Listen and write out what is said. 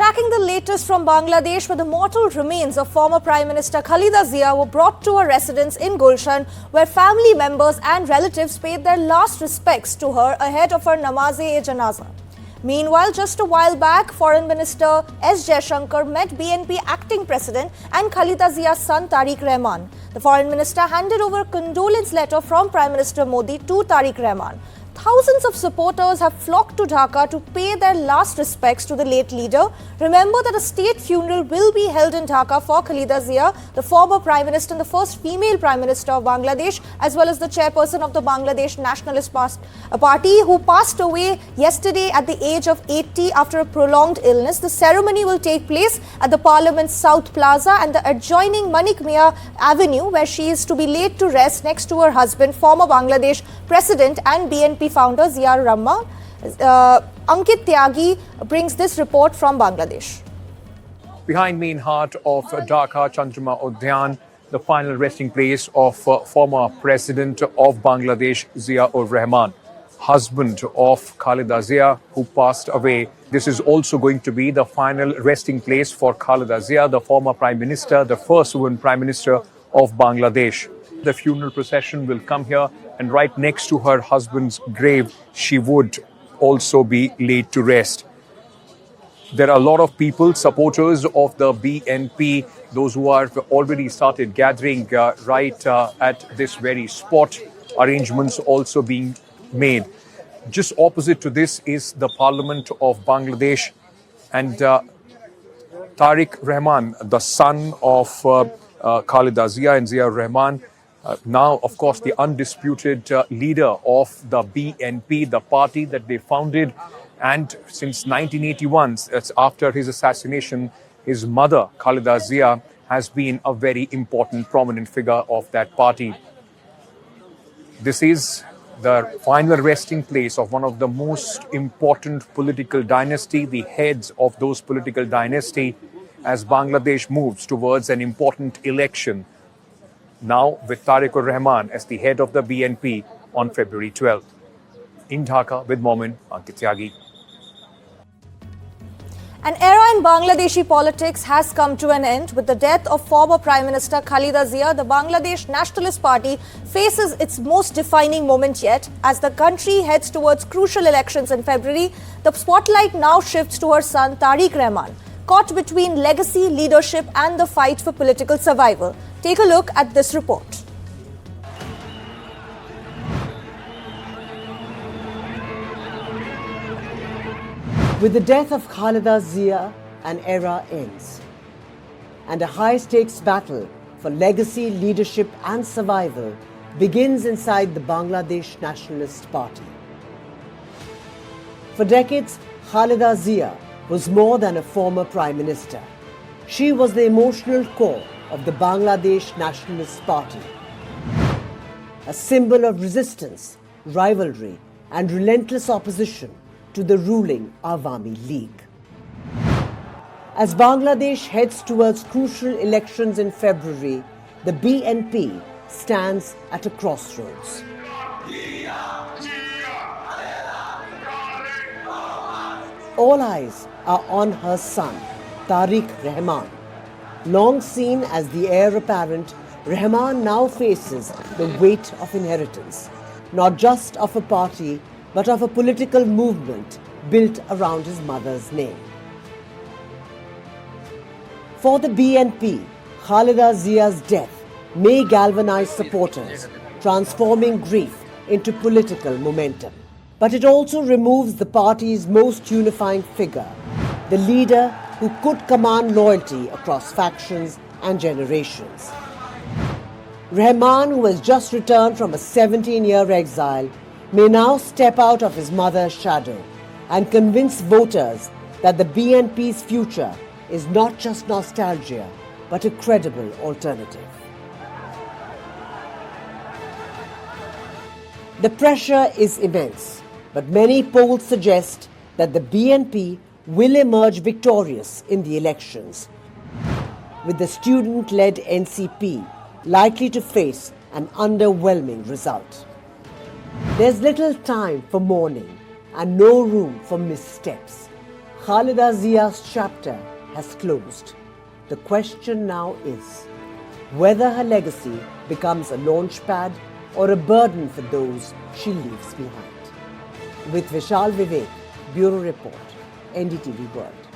Tracking the latest from Bangladesh, where the mortal remains of former Prime Minister Khaleda Zia were brought to her residence in Gulshan, where family members and relatives paid their last respects to her ahead of her Namaz-e-Janaza. Meanwhile, just a while back, Foreign Minister S. Jaishankar met BNP acting president and Khaleda Zia's son Tariq Rahman. The Foreign Minister handed over a condolence letter from Prime Minister Modi to Tariq Rahman. Thousands of supporters have flocked to Dhaka to pay their last respects to the late leader. Remember that a state funeral will be held in Dhaka for Khaleda Zia, the former Prime Minister and the first female Prime Minister of Bangladesh, as well as the chairperson of the Bangladesh Nationalist Party, who passed away yesterday at the age of 80 after a prolonged illness. The ceremony will take place at the Parliament's South Plaza and the adjoining Manik Mia Avenue, where she is to be laid to rest next to her husband, former Bangladesh President and BNP founder Zia Rahman. Ankit Tyagi brings this report from Bangladesh. Behind me in heart of Dhaka, Chandrama Udyan, the final resting place of former President of Bangladesh, Zia-ur-Rahman, husband of Khaleda Zia, who passed away. This is also going to be the final resting place for Khaleda Zia, the former Prime Minister, the first woman Prime Minister of Bangladesh. The funeral procession will come here, and right next to her husband's grave, she would also be laid to rest. There are a lot of people, supporters of the BNP, those who have already started gathering right at this very spot, arrangements also being made. Just opposite to this is the Parliament of Bangladesh, and Tariq Rahman, the son of Khaleda Zia and Zia Rahman, now, of course, the undisputed leader of the BNP, the party that they founded. And since 1981, that's after his assassination, his mother, Khaleda Zia, has been a very important, prominent figure of that party. This is the final resting place of one of the most important political dynasty, the heads of those political dynasty, as Bangladesh moves towards an important election. Now with Tariq Rahman as the head of the BNP on February 12th. In Dhaka with Momin, Ankit Tyagi. An era in Bangladeshi politics has come to an end. With the death of former Prime Minister Khaleda Zia, the Bangladesh Nationalist Party faces its most defining moment yet. As the country heads towards crucial elections in February, the spotlight now shifts to her son Tariq Rahman, caught between legacy, leadership and the fight for political survival. Take a look at this report. With the death of Khaleda Zia, an era ends, and a high-stakes battle for legacy, leadership and survival begins inside the Bangladesh Nationalist Party. For decades, Khaleda Zia was more than a former Prime Minister. She was the emotional core of the Bangladesh Nationalist Party, a symbol of resistance, rivalry and relentless opposition to the ruling Awami League. As Bangladesh heads towards crucial elections in February, the BNP stands at a crossroads. All eyes are on her son, Tariq Rahman. Long seen as the heir apparent, Rahman now faces the weight of inheritance, not just of a party, but of a political movement built around his mother's name. For the BNP, Khaleda Zia's death may galvanize supporters, transforming grief into political momentum. But it also removes the party's most unifying figure, the leader who could command loyalty across factions and generations. Rahman, who has just returned from a 17-year exile, may now step out of his mother's shadow and convince voters that the BNP's future is not just nostalgia, but a credible alternative. The pressure is immense, but many polls suggest that the BNP will emerge victorious in the elections, with the student-led NCP likely to face an underwhelming result. There's little time for mourning and no room for missteps. Khaleda Zia's chapter has closed. The question now is whether her legacy becomes a launchpad or a burden for those she leaves behind. With Vishal Vivek, Bureau Report, NDTV World.